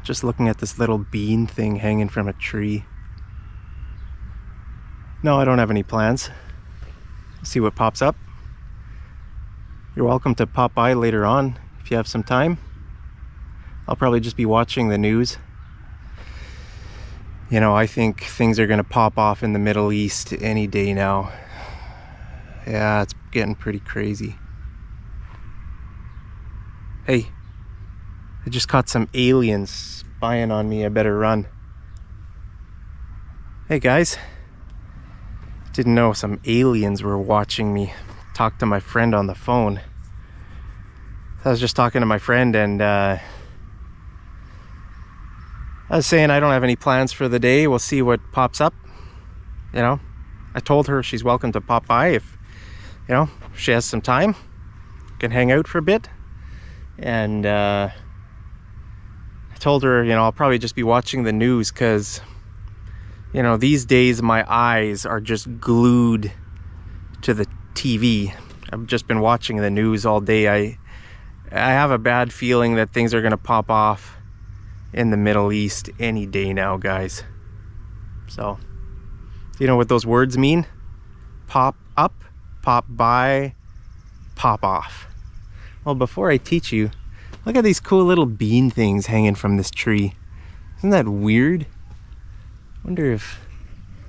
Just looking at this little bean thing hanging from a tree. No, I don't have any plans. See what pops up. You're welcome to pop by later on if you have some time. I'll probably just be watching the news. You know, I think things are gonna pop off in the Middle East any day now. Yeah, it's getting pretty crazy. Hey, I just caught some aliens spying on me. I better run. Hey guys. Didn't know some aliens were watching me talk to my friend on the phone. I was just talking to my friend and I was saying I don't have any plans for the day. We'll see what pops up. You know, I told her she's welcome to pop by if, you know, if she has some time. Can hang out for a bit. And I told her, you know, I'll probably just be watching the news because, you know, these days my eyes are just glued to the TV. I've just been watching the news all day. I have a bad feeling that things are going to pop off in the Middle East any day now, guys. So, you know what those words mean? Pop up, pop by, pop off. Well, before I teach you, look at these cool little bean things hanging from this tree. Isn't that weird? Wonder if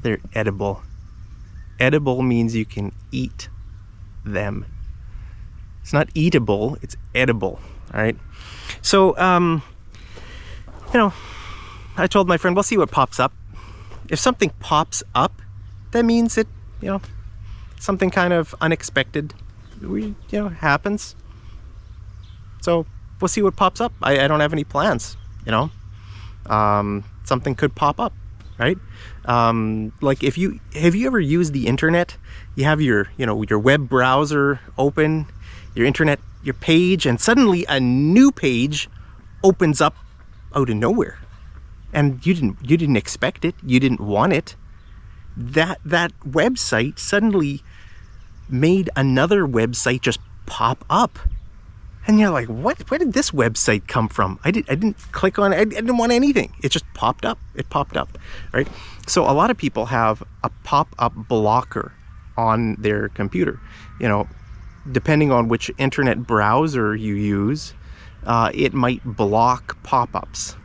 they're edible. Edible means you can eat them. It's not eatable, it's edible, all right? So, you know, I told my friend, we'll see what pops up. If something pops up, that means it, you know, something kind of unexpected, happens. So we'll see what pops up. I don't have any plans, you know. Something could pop up, right? Like have you ever used the internet? You have your web browser open, your internet, your page, and suddenly a new page opens up out of nowhere, and you didn't expect it, you didn't want it. That website suddenly made another website just pop up, and you're like, what? Where did this website come from? I didn't click on it. I didn't want anything. It just popped up. It popped up, right? So a lot of people have a pop-up blocker on their computer. You know, depending on which internet browser you use, it might block pop-ups.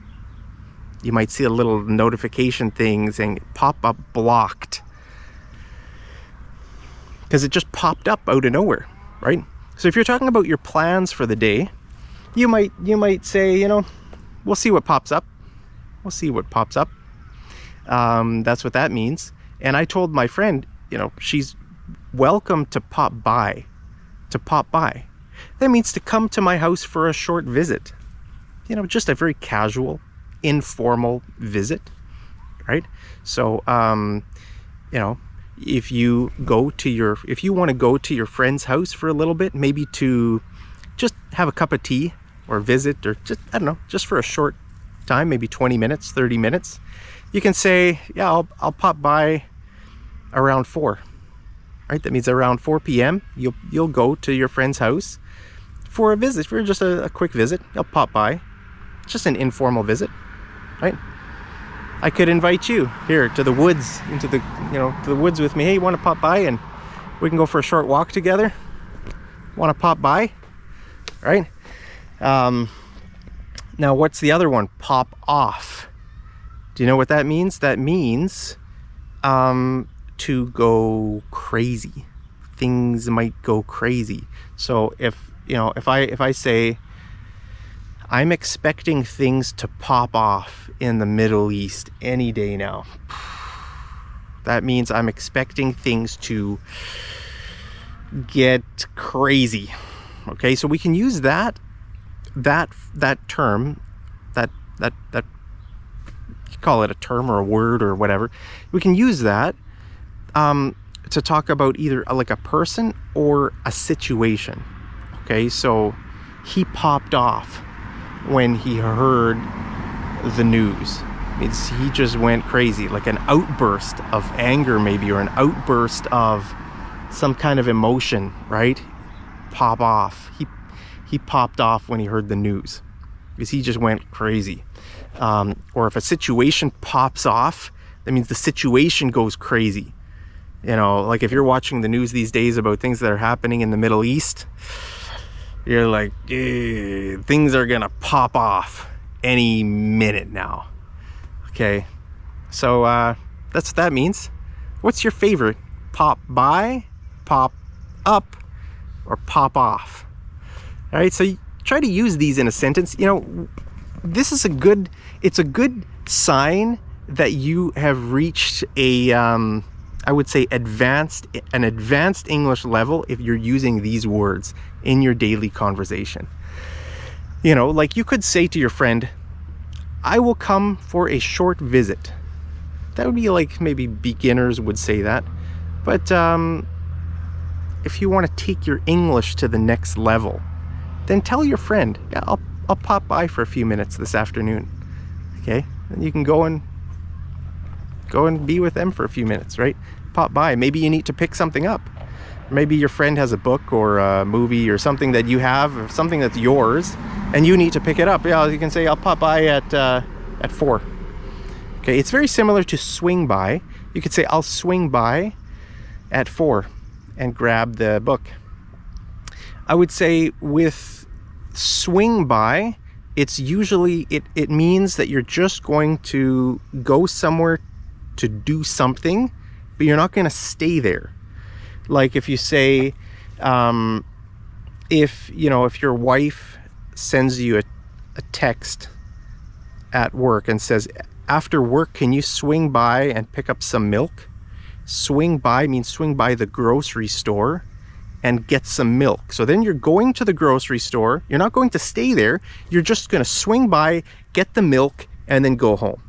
You might see a little notification thing saying pop-up blocked, because it just popped up out of nowhere, right? So if you're talking about your plans for the day, you might say, you know, we'll see what pops up. We'll see what pops up. That's what that means. And I told my friend, you know, she's welcome to pop by. To pop by. That means to come to my house for a short visit. You know, just a very casual, informal visit, right? So, you know, if you want to go to your friend's house for a little bit, maybe to just have a cup of tea or visit, or just, I don't know, just for a short time, maybe 20 minutes, 30 minutes, you can say, yeah, I'll pop by around 4, right? That means around 4 p.m. you'll go to your friend's house for a visit, for just a quick visit. You'll pop by, just an informal visit, right? I could invite you here to the woods, to the woods with me. Hey, you want to pop by and we can go for a short walk together? Want to pop by, right? Now, what's the other one? Pop off. Do you know what that means? That means to go crazy. Things might go crazy. So if I say, I'm expecting things to pop off in the Middle East any day now, that means I'm expecting things to get crazy. Okay, so we can use that term, that you call it a term or a word or whatever. We can use that to talk about either like a person or a situation. Okay, so he popped off when he heard the news. He just went crazy, like an outburst of anger maybe, or an outburst of some kind of emotion, right? Pop off. He popped off when he heard the news. because he just went crazy. Or if a situation pops off, that means the situation goes crazy. You know, like if you're watching the news these days about things that are happening in the Middle East, you're like, things are gonna pop off any minute now. Okay, so that's what that means. What's your favorite? Pop by, pop up, or pop off? All right, so you try to use these in a sentence. You know, this is it's a good sign that you have reached a I would say an advanced English level if you're using these words in your daily conversation. You know, like you could say to your friend, I will come for a short visit. That would be like, maybe beginners would say that. But if you want to take your English to the next level, then tell your friend, yeah, I'll pop by for a few minutes this afternoon. Okay? And you can go and be with them for a few minutes, right? Pop by. Maybe you need to pick something up. Maybe your friend has a book or a movie or something that you have, or something that's yours, and you need to pick it up. Yeah, you can say, I'll pop by at 4. Okay, it's very similar to swing by. You could say, I'll swing by at 4 and grab the book. I would say with swing by, it's usually, it means that you're just going to go somewhere to do something, but you're not going to stay there. Like if you say, if your wife sends you a text at work and says, after work, can you swing by and pick up some milk? Swing by means swing by the grocery store and get some milk. So then you're going to the grocery store. You're not going to stay there. You're just going to swing by, get the milk, and then go home.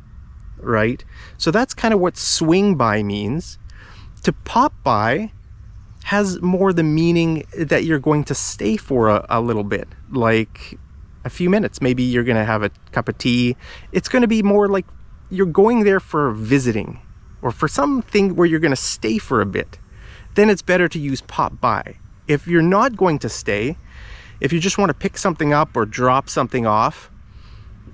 Right? So that's kind of what swing by means. To pop by has more the meaning that you're going to stay for a little bit, like a few minutes. Maybe you're going to have a cup of tea. It's going to be more like you're going there for visiting or for something where you're going to stay for a bit. Then it's better to use pop by. If you're not going to stay, if you just want to pick something up or drop something off,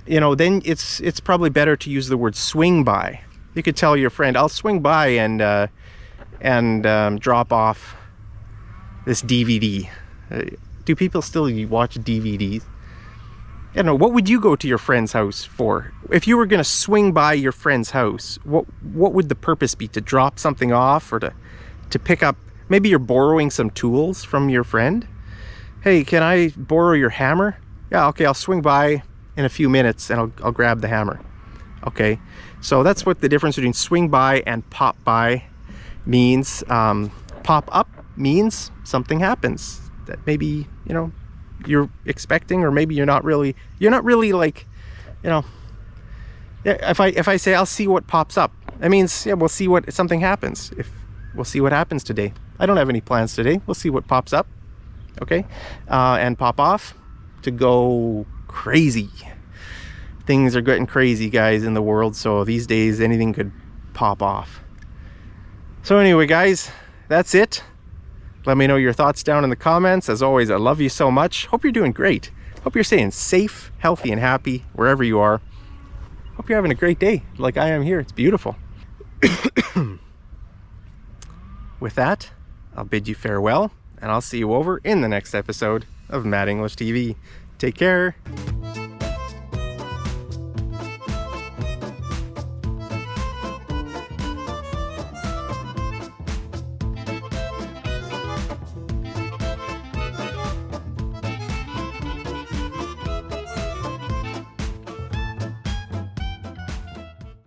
you know, then it's probably better to use the word swing by. You could tell your friend, I'll swing by and drop off this DVD. Do people still watch DVDs? I don't know. What would you go to your friend's house for? If you were going to swing by your friend's house, what would the purpose be? To drop something off or to pick up? Maybe you're borrowing some tools from your friend. Hey, can I borrow your hammer? Yeah, okay, I'll swing by in a few minutes and I'll grab the hammer. Okay, so that's what the difference between swing by and pop by means. Pop up means something happens that maybe, you know, you're expecting, or maybe you're not really like, you know, if I say I'll see what pops up, that means, yeah, we'll see what something happens. We'll see what happens today. I don't have any plans today. We'll see what pops up. Okay, and pop off, to go crazy. Things are getting crazy, guys, in the world. So these days anything could pop off. So anyway, guys, that's it. Let me know your thoughts down in the comments. As always, I love you so much. Hope you're doing great. Hope you're staying safe, healthy, and happy wherever you are. Hope you're having a great day like I am here. It's beautiful. With that, I'll bid you farewell, and I'll see you over in the next episode of Mad English TV. Take care.